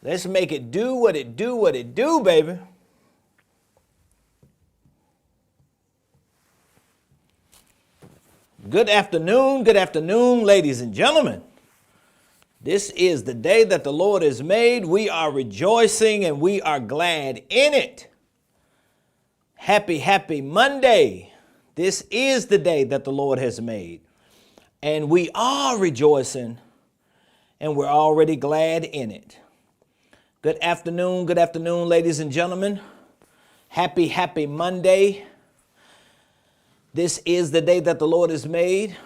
Let's make it do what it do, baby. Good afternoon, ladies and gentlemen. This is the day that the Lord has made. We are rejoicing and we are glad in it. Happy Monday. This is the day that the Lord has made. And we are rejoicing and we're already glad in it. Good afternoon, ladies and gentlemen. Happy Monday. This is the day that the Lord has made.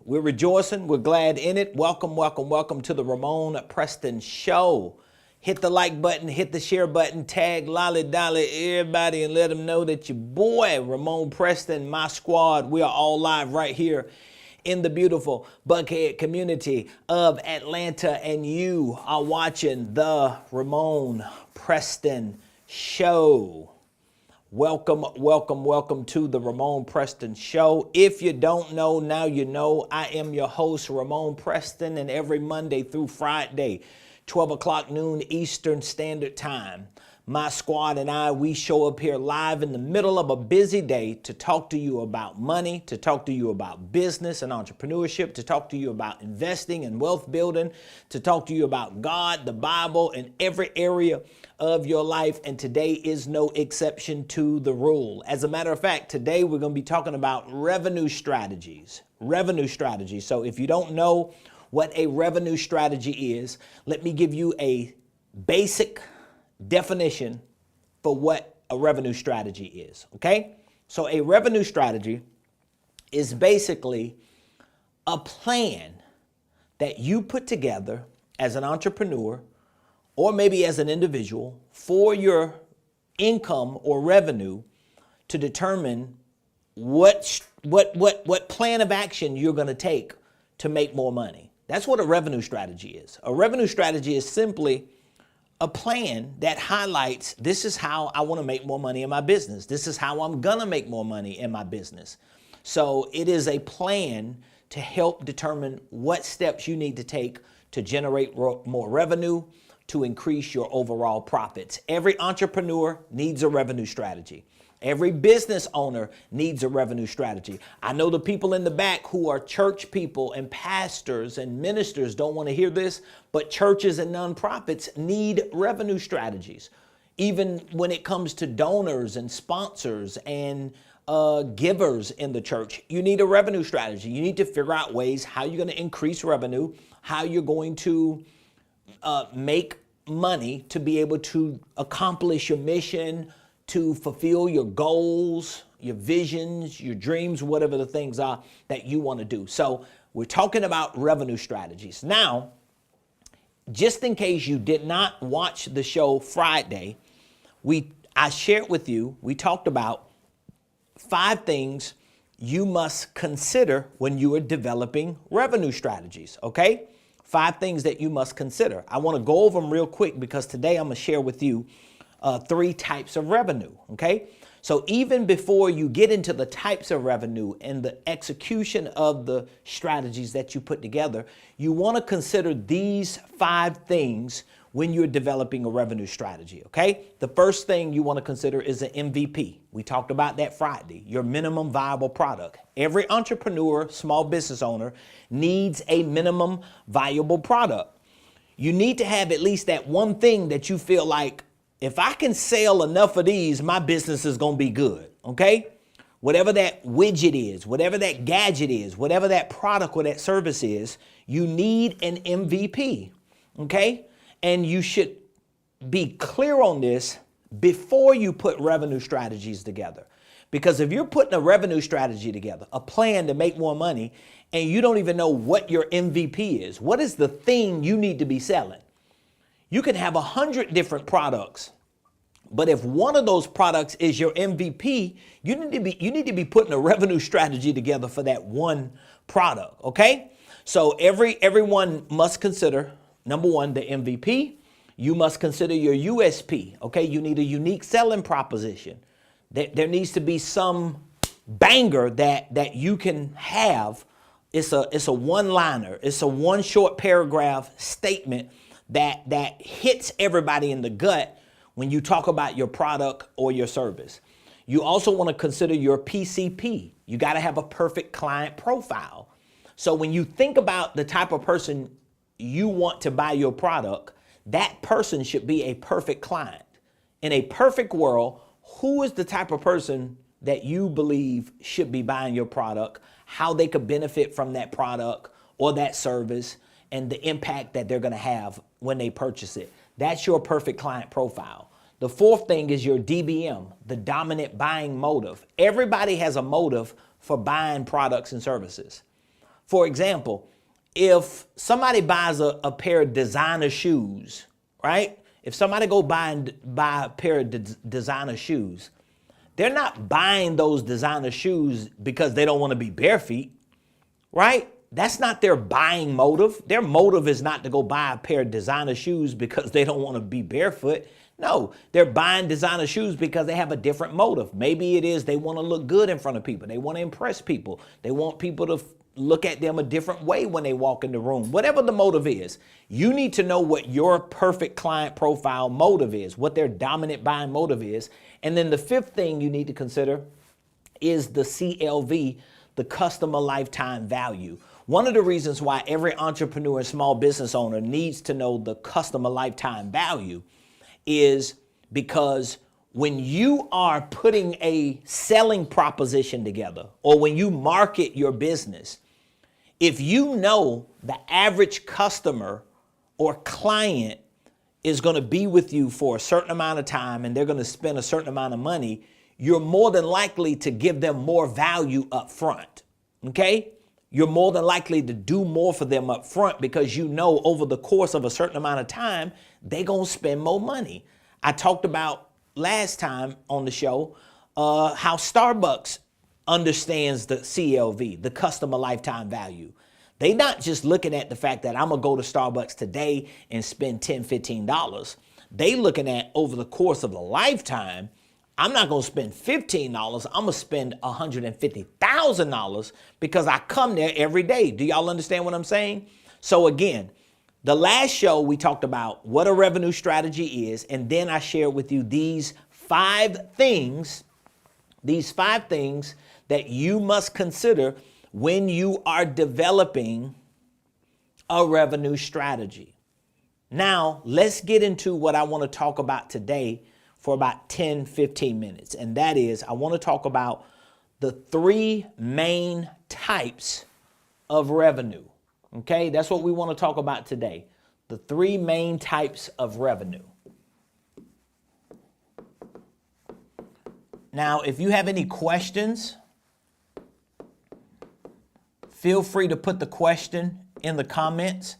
We're rejoicing. We're glad in it. Welcome to the Ramon Preston Show. Hit the like button, hit the share button, tag Lolly Dolly, everybody, and let them know that your boy, Ramon Preston, my squad, we are all live right here in the beautiful Buckhead community of Atlanta, and you are watching the Ramon Preston Show. Welcome to the Ramon Preston Show. If you don't know, now you know. I am your host, Ramon Preston, and every Monday through Friday, 12 o'clock noon Eastern Standard Time, my squad and I, we show up here live in the middle of a busy day to talk to you about money, to talk to you about business and entrepreneurship, to talk to you about investing and wealth building, to talk to you about God, the Bible, and every area of your life. And today is no exception to the rule. As a matter of fact, today we're going to be talking about revenue strategies. So if you don't know what a revenue strategy is, let me give you a basic definition for what a revenue strategy is, okay? So a revenue strategy is basically a plan that you put together as an entrepreneur or maybe as an individual for your income or revenue to determine what plan of action you're going to take to make more money. That's what a revenue strategy is. A revenue strategy is simply a plan that highlights, this is how I want to make more money in my business. This is how I'm going to make more money in my business. So it is a plan to help determine what steps you need to take to generate more revenue, to increase your overall profits. Every entrepreneur needs a revenue strategy. Every business owner needs a revenue strategy. I know the people in the back who are church people and pastors and ministers don't want to hear this, but churches and nonprofits need revenue strategies. Even when it comes to donors and sponsors and givers in the church, you need a revenue strategy. You need to figure out ways how you're going to increase revenue, how you're going to make money to be able to accomplish your mission, to fulfill your goals, your visions, your dreams, whatever the things are that you want to do. So we're talking about revenue strategies. Now, just in case you did not watch the show Friday, I shared with you, we talked about 5 things you must consider when you are developing revenue strategies, okay? 5 things that you must consider. I want to go over them real quick because today I'm going to share with you 3 types of revenue, okay? So even before you get into the types of revenue and the execution of the strategies that you put together, you want to consider these 5 things when you're developing a revenue strategy, okay? The first thing you want to consider is an MVP. We talked about that Friday, your minimum viable product. Every entrepreneur, small business owner needs a minimum viable product. You need to have at least that one thing that you feel like, if I can sell enough of these, my business is going to be good, okay? Whatever that widget is, whatever that gadget is, whatever that product or that service is, you need an MVP, okay? And you should be clear on this before you put revenue strategies together. Because if you're putting a revenue strategy together, a plan to make more money, and you don't even know what your MVP is, what is the thing you need to be selling? You can have 100 different products, but if one of those products is your MVP, you need to be putting a revenue strategy together for that one product, okay? So everyone must consider, number one, the MVP. You must consider your USP, okay? You need a unique selling proposition. There needs to be some banger that you can have. It's a one-liner. It's a one short paragraph statement that hits everybody in the gut when you talk about your product or your service. You also want to consider your PCP. You got to have a perfect client profile. So when you think about the type of person you want to buy your product, that person should be a perfect client. In a perfect world, who is the type of person that you believe should be buying your product, how they could benefit from that product or that service, and the impact that they're going to have when they purchase it? That's your perfect client profile. The fourth thing is your DBM, the dominant buying motive. Everybody has a motive for buying products and services. For example, if somebody buys a pair of designer shoes, right? If somebody go buy a pair of designer shoes, they're not buying those designer shoes because they don't want to be bare feet, right? That's not their buying motive. Their motive is not to go buy a pair of designer shoes because they don't want to be barefoot. No, they're buying designer shoes because they have a different motive. Maybe it is they want to look good in front of people. They want to impress people. They want people to look at them a different way when they walk in the room. Whatever the motive is, you need to know what your perfect client profile motive is, what their dominant buying motive is. And then the fifth thing you need to consider is the CLV, the customer lifetime value. One of the reasons why every entrepreneur and small business owner needs to know the customer lifetime value is because when you are putting a selling proposition together, or when you market your business, if you know the average customer or client is going to be with you for a certain amount of time and they're going to spend a certain amount of money, you're more than likely to give them more value up front. Okay? You're more than likely to do more for them up front because you know over the course of a certain amount of time, they're going to spend more money. I talked about last time on the show how Starbucks understands the CLV, the customer lifetime value. They're not just looking at the fact that I'm going to go to Starbucks today and spend $10, $15. They looking at over the course of a lifetime, I'm not going to spend $15. I'm going to spend $150,000 because I come there every day. Do y'all understand what I'm saying? So again, the last show we talked about what a revenue strategy is, and then I shared with you these five things that you must consider when you are developing a revenue strategy. Now, let's get into what I want to talk about today for about 10, 15 minutes. And that is, I want to talk about the three main types of revenue. Okay, that's what we want to talk about today. The three main types of revenue. Now, if you have any questions, feel free to put the question in the comments,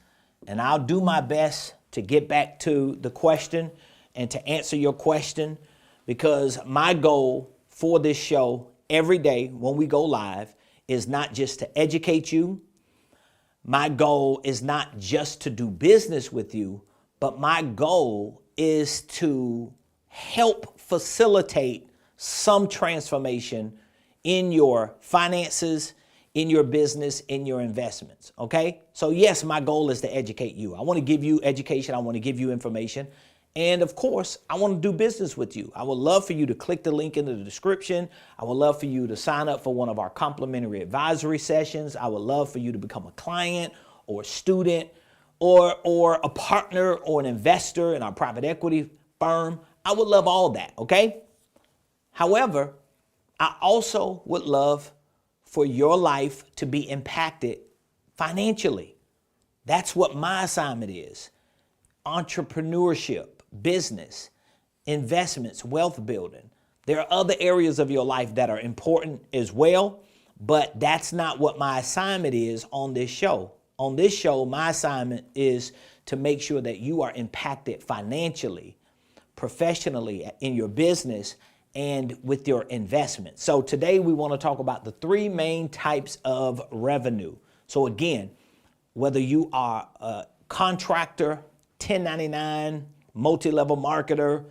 and I'll do my best to get back to the question and to answer your question, because my goal for this show every day when we go live is not just to educate you. My goal is not just to do business with you, but my goal is to help facilitate some transformation in your finances, in your business, in your investments, okay? So yes, my goal is to educate you. I want to give you education. I want to give you information. And of course, I want to do business with you. I would love for you to click the link in the description. I would love for you to sign up for one of our complimentary advisory sessions. I would love for you to become a client or a student or a partner or an investor in our private equity firm. I would love all that, okay? However, I also would love for your life to be impacted financially. That's what my assignment is. Entrepreneurship, business, investments, wealth building. There are other areas of your life that are important as well, but that's not what my assignment is on this show. On this show, my assignment is to make sure that you are impacted financially, professionally, in your business, and with your investment. So today we want to talk about the three main types of revenue. So again, whether you are a contractor, 1099, multi-level marketer,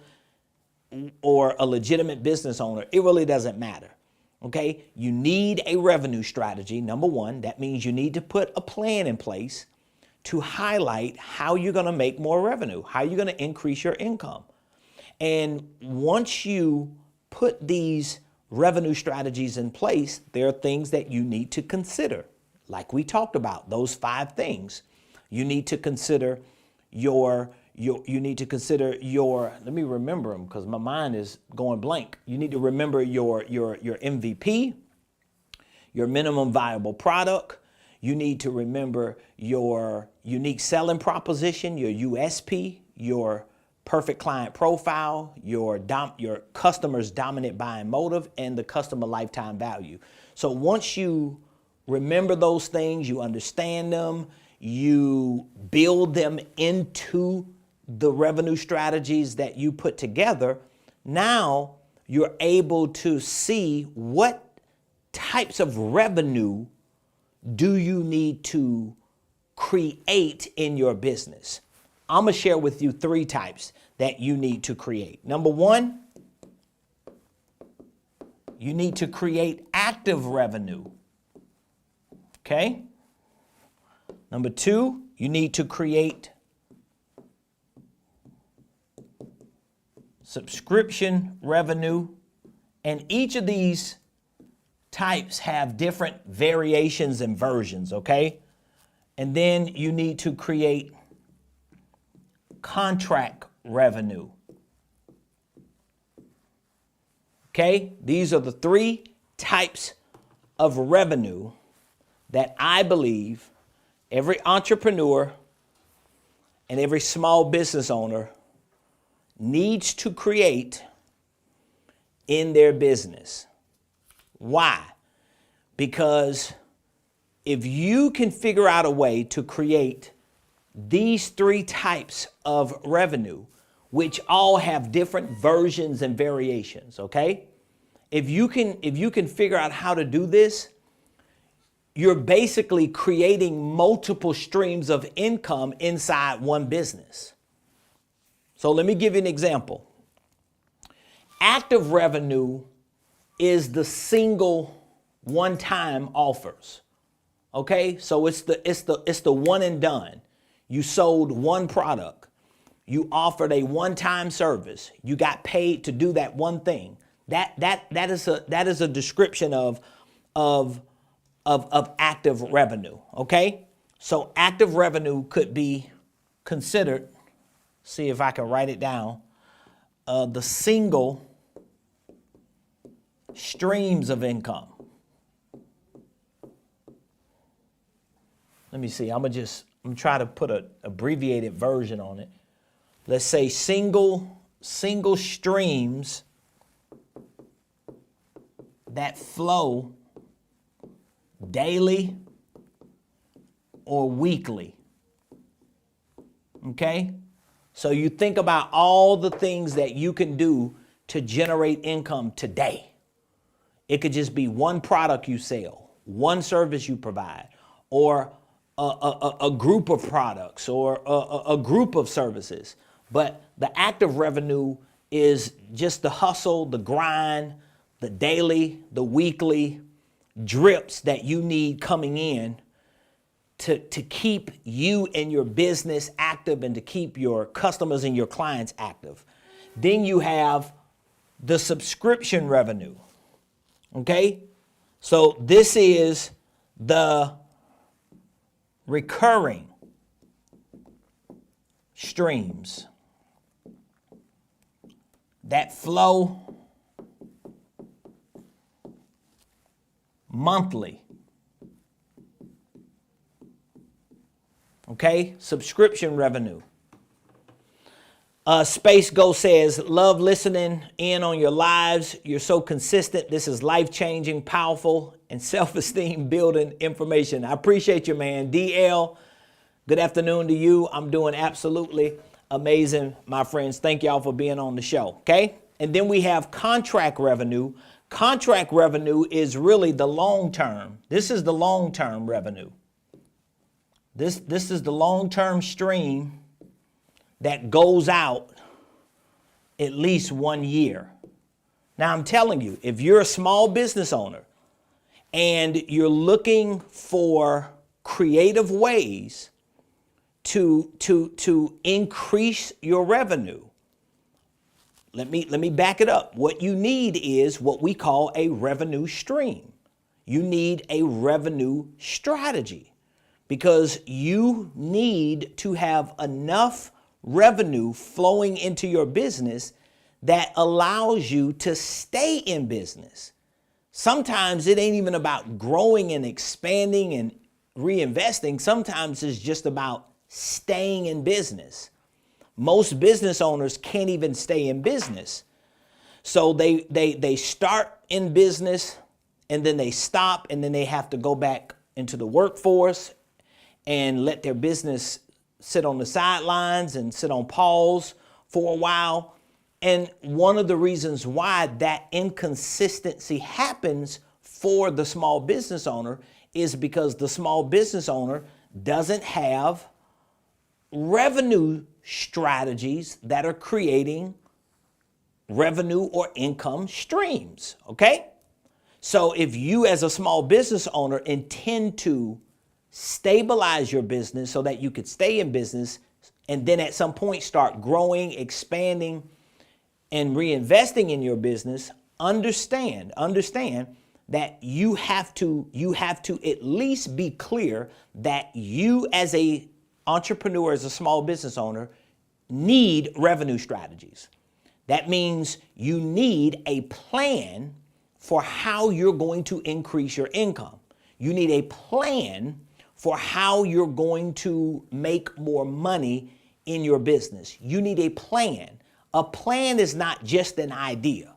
or a legitimate business owner, it really doesn't matter. Okay? You need a revenue strategy. Number one, that means you need to put a plan in place. to highlight how you're going to make more revenue, how you're going to increase your income. And once you put these revenue strategies in place, there are things that you need to consider. Like we talked about, those 5 things. You need to consider let me remember them because my mind is going blank. You need to remember your MVP, your minimum viable product. You need to remember your unique selling proposition, your USP, your perfect client profile, your customer's dominant buying motive, and the customer lifetime value. So once you remember those things, you understand them, you build them into the revenue strategies that you put together, now you're able to see what types of revenue do you need to create in your business. I'm going to share with you 3 types that you need to create. Number 1, you need to create active revenue. Okay? Number 2, you need to create subscription revenue. And each of these types have different variations and versions, okay? And then you need to create contract revenue. Okay? These are the 3 types of revenue that I believe every entrepreneur and every small business owner needs to create in their business. Why? Because if you can figure out a way to create these 3 types of revenue, which all have different versions and variations, okay? If you can figure out how to do this, you're basically creating multiple streams of income inside one business. So let me give you an example. Active revenue is the single one-time offers. Okay? So it's the one and done. You sold one product. You offered a one-time service. You got paid to do that one thing. That is a description of active revenue. Okay? So active revenue could be considered, see if I can write it down, the single streams of income. Let me see. I'm trying to put an abbreviated version on it. Let's say single streams that flow daily or weekly. Okay? So you think about all the things that you can do to generate income today. It could just be one product you sell, one service you provide, or a group of products, or a group of services. But the active revenue is just the hustle, the grind, the daily, the weekly drips that you need coming in to keep you and your business active and to keep your customers and your clients active. Then you have the subscription revenue. Okay? So this is the recurring streams that flow monthly. Okay? Subscription revenue. Space Go says, love listening in on your lives. You're so consistent. This is life-changing, powerful, and self-esteem building information. I appreciate you, man. DL, good afternoon to you. I'm doing absolutely amazing, my friends. Thank y'all for being on the show, okay? And then we have contract revenue. Contract revenue is really the long-term. This is the long-term revenue. This is the long-term stream that goes out at least 1 year. Now, I'm telling you, if you're a small business owner and you're looking for creative ways to increase your revenue. Let me back it up. What you need is what we call a revenue stream. You need a revenue strategy because you need to have enough revenue flowing into your business that allows you to stay in business. Sometimes it ain't even about growing and expanding and reinvesting. Sometimes it's just about staying in business. Most business owners can't even stay in business. So they start in business and then they stop and then they have to go back into the workforce and let their business sit on the sidelines and sit on pause for a while. And one of the reasons why that inconsistency happens for the small business owner is because the small business owner doesn't have revenue strategies that are creating revenue or income streams, okay? So if you as a small business owner intend to stabilize your business so that you could stay in business and then at some point start growing, expanding, and reinvesting in your business, understand that you have to at least be clear that you as a entrepreneur, as a small business owner, need revenue strategies. That means you need a plan for how you're going to increase your income. You need a plan for how you're going to make more money in your business. You need a plan. A plan is not just an idea.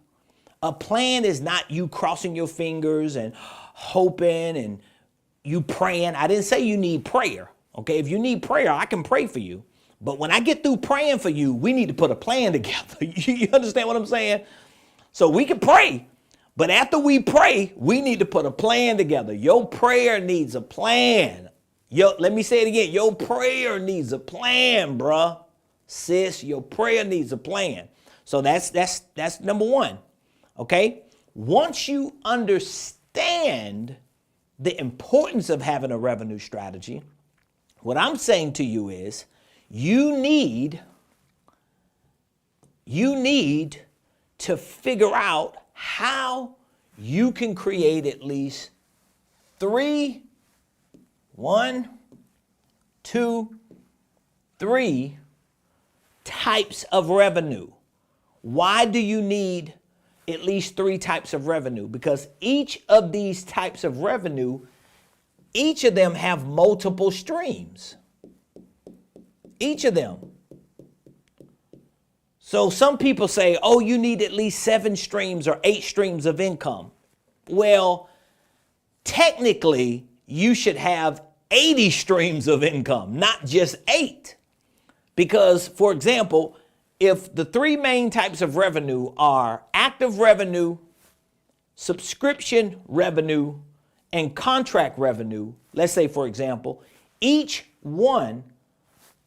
A plan is not you crossing your fingers and hoping and you praying. I didn't say you need prayer. Okay, if you need prayer, I can pray for you. But when I get through praying for you, we need to put a plan together. You understand what I'm saying? So we can pray, but after we pray, we need to put a plan together. Your prayer needs a plan. Let me say it again. Your prayer needs a plan, bruh. Sis, your prayer needs a plan. So that's number one. Okay? Once you understand the importance of having a revenue strategy, what I'm saying to you is you need to figure out how you can create at least three types of revenue. Why do you need at least 3 types of revenue? Because each of these types of revenue, each of them have multiple streams. Each of them. So some people say, oh, you need at least 7 streams or 8 streams of income. Well, technically, you should have 80 streams of income, not just 8. Because, for example, if the 3 main types of revenue are active revenue, subscription revenue, and contract revenue, let's say, for example, each one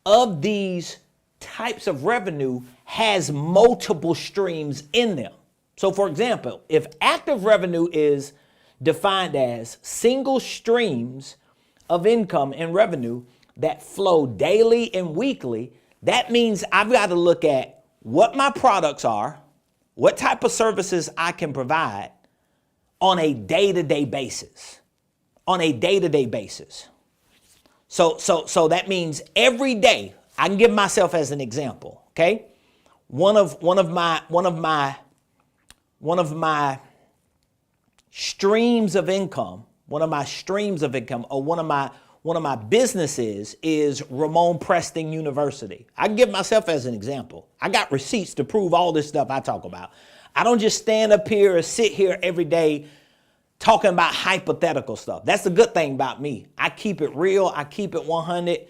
of these types of revenue has multiple streams in them. So, for example, if active revenue is defined as single streams of income and revenue that flow daily and weekly, that means I've got to look at what my products are, what type of services I can provide on a day-to-day basis. On a day-to-day basis. So that means every day, I can give myself as an example, okay? One of my streams of income, or one of my businesses is Ramon Preston University. I can give myself as an example. I got receipts to prove all this stuff I talk about. I don't just stand up here and sit here every day talking about hypothetical stuff. That's the good thing about me. I keep it real. I keep it 100.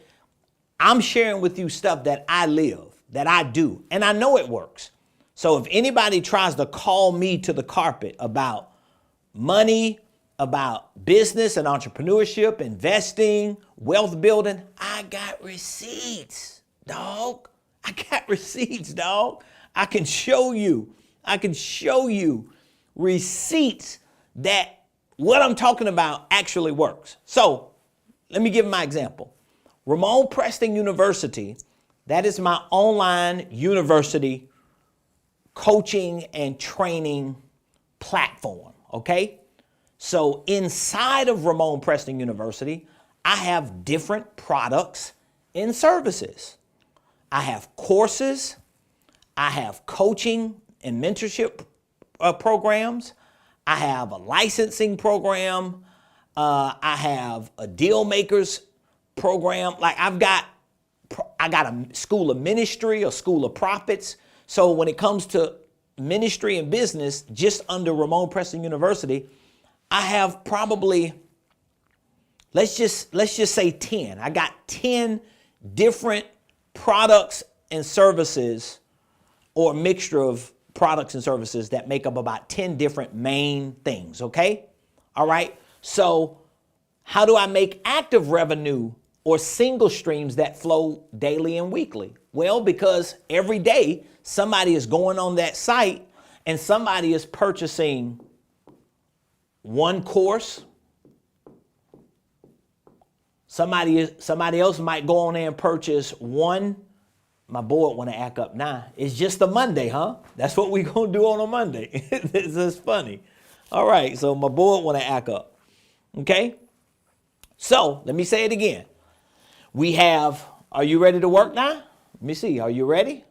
I'm sharing with you stuff that I live, that I do, and I know it works. So if anybody tries to call me to the carpet about money, about business and entrepreneurship, investing, wealth building, I got receipts, dog. I got receipts, dog. I can show you receipts that what I'm talking about actually works. So let me give my example. Ramon Preston University, that is my online university coaching and training platform, okay? So inside of Ramon Preston University, I have different products and services. I have courses, I have coaching and mentorship programs, I have a licensing program, I have a Dealmakers program. Like I got a school of ministry, a school of prophets. So when it comes to ministry and business, just under Ramon Preston University, I have probably, let's just say 10. I got 10 different products and services, or a mixture of products and services that make up about 10 different main things, okay? All right, so how do I make active revenue or single streams that flow daily and weekly? Well, because every day somebody is going on that site and somebody is purchasing one course. Somebody else might go on there and purchase one. My board want to act up now. It's just a Monday, huh? That's what we gonna do on a Monday. This is funny. All right, so my board want to act up. Okay? So let me say it again. We have, are you ready to work now? Let me see, are you ready?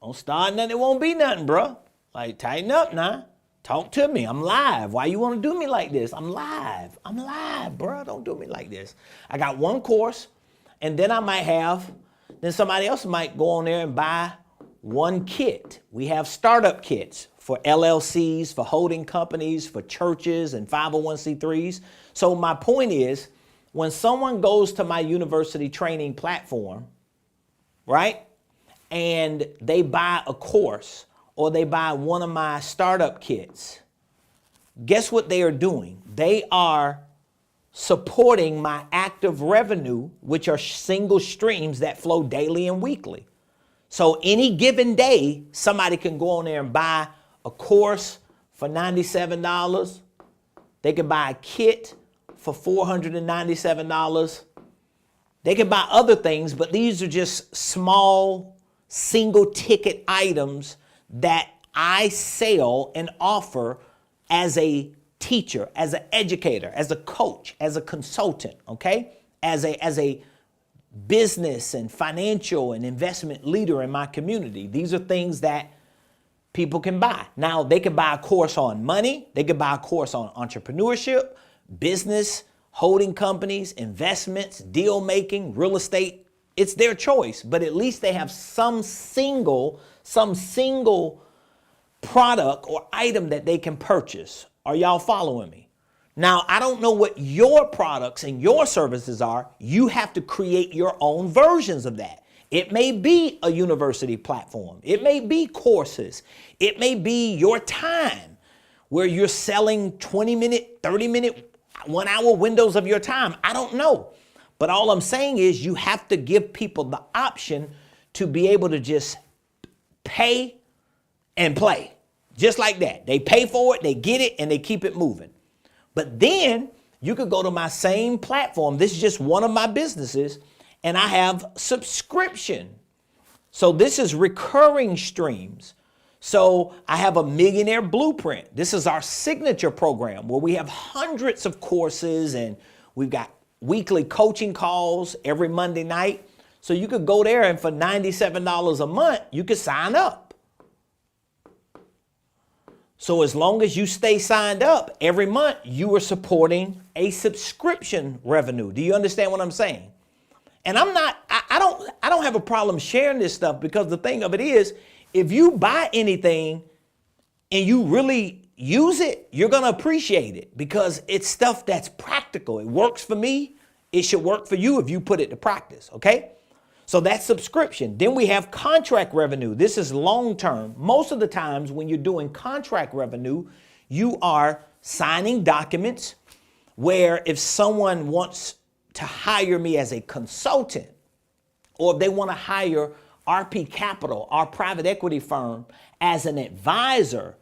Don't start nothing, it won't be nothing, bro. Like, tighten up now. Talk to me, I'm live. Why you want to do me like this? I'm live, bro. Don't do me like this. I got one course, and then then somebody else might go on there and buy one kit. We have startup kits for LLCs, for holding companies, for churches and 501c3s. So my point is, when someone goes to my university training platform, right, and they buy a course or they buy one of my startup kits, guess what they are doing? They are supporting my active revenue, which are single streams that flow daily and weekly. So any given day, somebody can go on there and buy a course for $97. They can buy a kit for $497. They can buy other things, but these are just small single ticket items that I sell and offer as a teacher, as an educator, as a coach, as a consultant, okay? As a business and financial and investment leader in my community. These are things that people can buy. Now, they can buy a course on money. They can buy a course on entrepreneurship, business, holding companies, investments, deal making, real estate. It's their choice, but at least they have some single product or item that they can purchase. Are y'all following me? Now, I don't know what your products and your services are. You have to create your own versions of that. It may be a university platform. It may be courses. It may be your time where you're selling 20-minute, 30-minute, 1-hour windows of your time. I don't know. But all I'm saying is you have to give people the option to be able to just pay and play. Just like that. They pay for it, they get it, and they keep it moving. But then you could go to my same platform. This is just one of my businesses, and I have subscription. So this is recurring streams. So I have a Millionaire Blueprint. This is our signature program where we have hundreds of courses, and we've got weekly coaching calls every Monday night. So you could go there, and for $97 a month, you could sign up. So as long as you stay signed up every month, you are supporting a subscription revenue. Do you understand what I'm saying? And I don't have a problem sharing this stuff, because the thing of it is, if you buy anything and you really use it, you're going to appreciate it, because it's stuff that's practical. It works for me. It should work for you if you put it to practice. Okay. So that's subscription. Then we have contract revenue. This is long term. Most of the times when you're doing contract revenue, you are signing documents where if someone wants to hire me as a consultant, or if they want to hire RP Capital, our private equity firm, as an advisor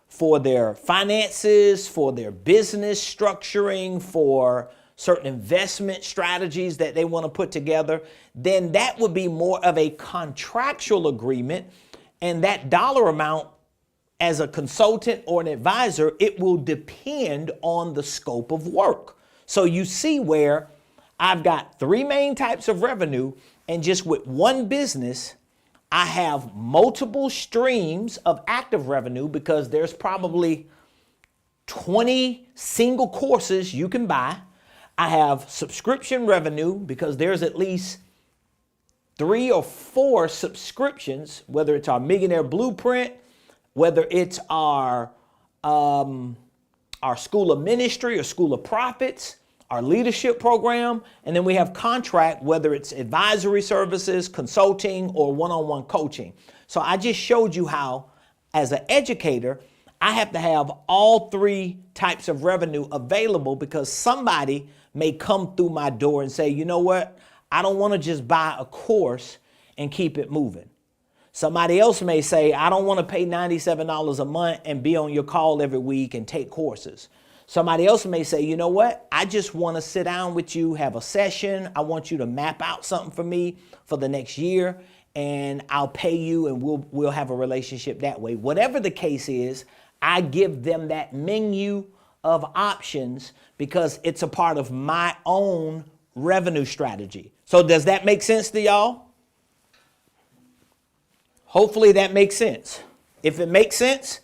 for their finances, for their business structuring, for certain investment strategies that they want to put together, then that would be more of a contractual agreement. And that dollar amount as a consultant or an advisor, it will depend on the scope of work. So you see where I've got three main types of revenue, and just with one business, I have multiple streams of active revenue because there's probably 20 single courses you can buy. I have subscription revenue because there's at least 3 or 4 subscriptions, whether it's our Millionaire Blueprint, whether it's our School of Ministry or School of Prophets, our leadership program, and then we have contract, whether it's advisory services, consulting, or one-on-one coaching. So I just showed you how, as an educator, I have to have all 3 types of revenue available because somebody may come through my door and say, you know what, I don't want to just buy a course and keep it moving. Somebody else may say, I don't want to pay $97 a month and be on your call every week and take courses. Somebody else may say, you know what, I just want to sit down with you, have a session. I want you to map out something for me for the next year, and I'll pay you and we'll have a relationship that way. Whatever the case is, I give them that menu of options because it's a part of my own revenue strategy. So does that make sense to y'all? Hopefully that makes sense. If it makes sense,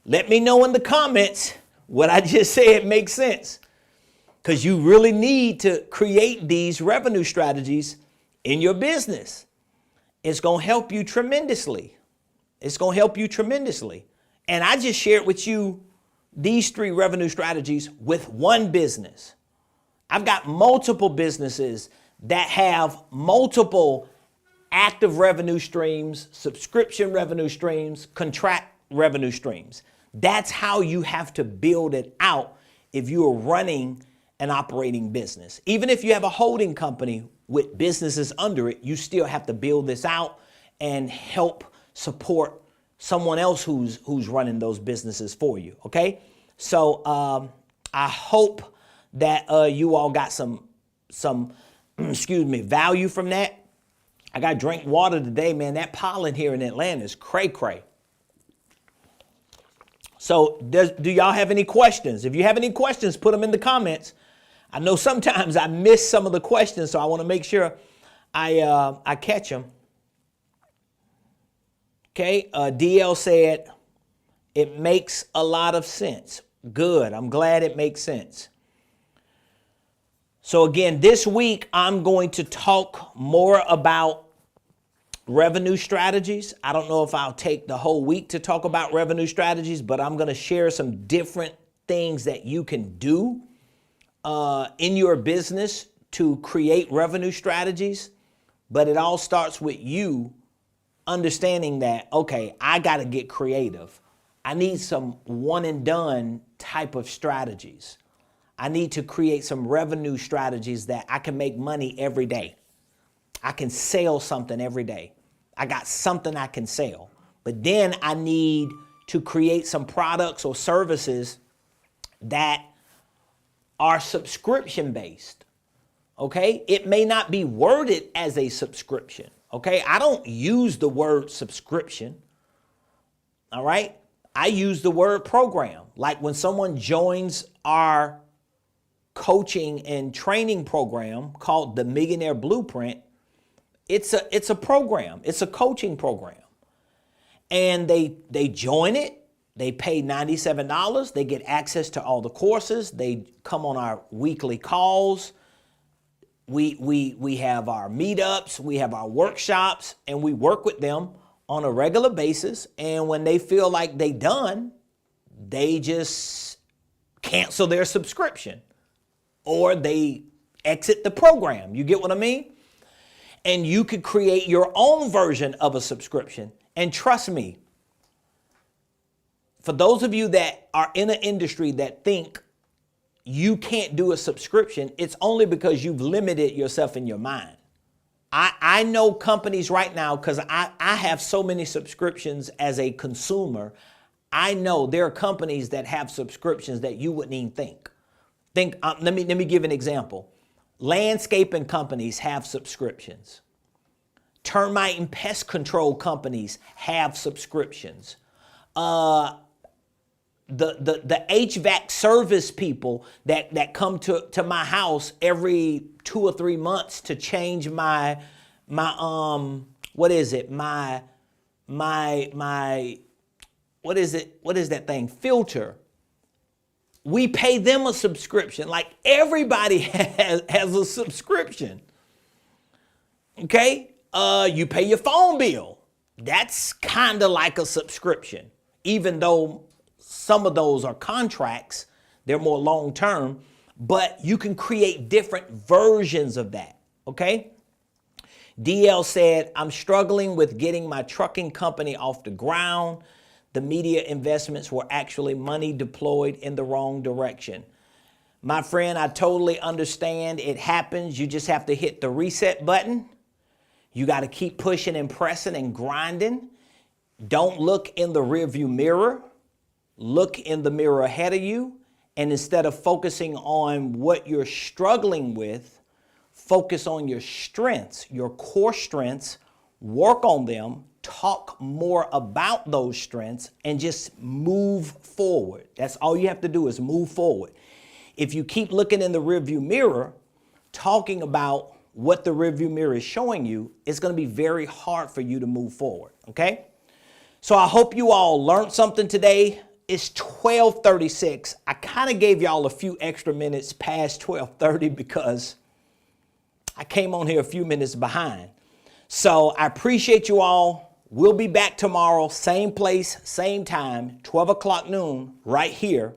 let me know in the comments what I just said makes sense. Because you really need to create these revenue strategies in your business. It's going to help you tremendously. It's going to help you tremendously. And I just shared with you these 3 revenue strategies with one business. I've got multiple businesses that have multiple active revenue streams, subscription revenue streams, contract revenue streams. That's how you have to build it out if you are running an operating business. Even if you have a holding company with businesses under it, you still have to build this out and help support someone else who's running those businesses for you, okay? So I hope that you all got some value from that. I got to drink water today, man. That pollen here in Atlanta is cray-cray. So do y'all have any questions? If you have any questions, put them in the comments. I know sometimes I miss some of the questions, so I want to make sure I catch them. Okay, DL said, it makes a lot of sense. Good, I'm glad it makes sense. So again, this week, I'm going to talk more about revenue strategies. I don't know if I'll take the whole week to talk about revenue strategies, but I'm going to share some different things that you can do in your business to create revenue strategies. But it all starts with you understanding that, okay, I got to get creative. I need some one and done type of strategies. I need to create some revenue strategies that I can make money every day. I can sell something every day. I got something I can sell. But then I need to create some products or services that are subscription based. Okay? It may not be worded as a subscription. Okay? I don't use the word subscription. All right? I use the word program. Like when someone joins our coaching and training program called the Millionaire Blueprint, it's a program. It's a coaching program. And they join it. They pay $97. They get access to all the courses. They come on our weekly calls. We have our meetups. We have our workshops, and we work with them on a regular basis. And when they feel like they done, they just cancel their subscription or they exit the program. You get what I mean? And you could create your own version of a subscription. And trust me, for those of you that are in an industry that think you can't do a subscription, it's only because you've limited yourself in your mind. I know companies right now, because I have so many subscriptions as a consumer. I know there are companies that have subscriptions that you wouldn't even think. Let me give an example. Landscaping companies have subscriptions. Termite and pest control companies have subscriptions. The HVAC service people that come to my house every 2 or 3 months to change my what is that thing? Filter. We pay them a subscription. Like everybody has a subscription. Okay? You pay your phone bill. That's kind of like a subscription. Even though some of those are contracts, they're more long term, but you can create different versions of that. Okay? DL said, I'm struggling with getting my trucking company off the ground. The media investments were actually money deployed in the wrong direction. My friend, I totally understand. It happens. You just have to hit the reset button. You got to keep pushing and pressing and grinding. Don't look in the rearview mirror. Look in the mirror ahead of you. And instead of focusing on what you're struggling with, focus on your strengths, your core strengths, work on them, talk more about those strengths, and just move forward. That's all you have to do is move forward. If you keep looking in the rearview mirror, talking about what the rearview mirror is showing you, it's going to be very hard for you to move forward, okay? So I hope you all learned something today. It's 12:36. I kind of gave y'all a few extra minutes past 12:30 because I came on here a few minutes behind. So I appreciate you all. We'll be back tomorrow, same place, same time, 12 o'clock noon, right here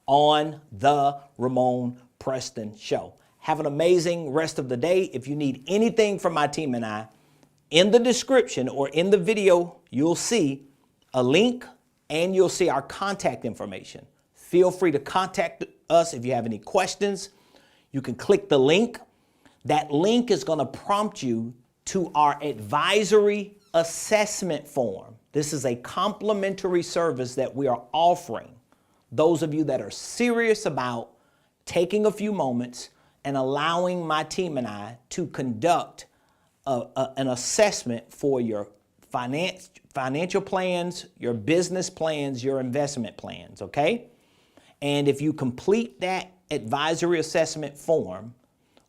on the Ramon Preston Show. Have an amazing rest of the day. If you need anything from my team and I, in the description or in the video, you'll see a link and you'll see our contact information. Feel free to contact us if you have any questions. You can click the link. That link is going to prompt you to our advisory assessment form. This is a complimentary service that we are offering those of you that are serious about taking a few moments and allowing my team and I to conduct an assessment for your financial plans, your business plans, your investment plans, okay? And if you complete that advisory assessment form,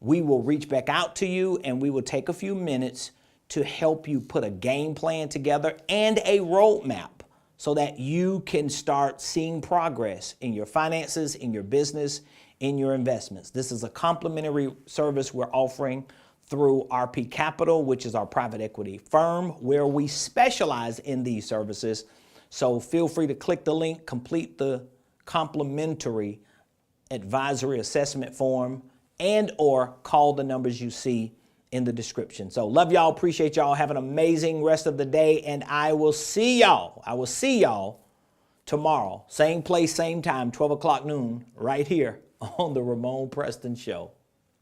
we will reach back out to you and we will take a few minutes to help you put a game plan together and a roadmap so that you can start seeing progress in your finances, in your business, in your investments. This is a complimentary service we're offering through RP Capital, which is our private equity firm where we specialize in these services. So feel free to click the link, complete the complimentary advisory assessment form, and or call the numbers you see in the description. So love y'all, appreciate y'all. Have an amazing rest of the day, and I will see y'all tomorrow. Same place, same time, 12 o'clock noon, right here on the Ramon Preston Show.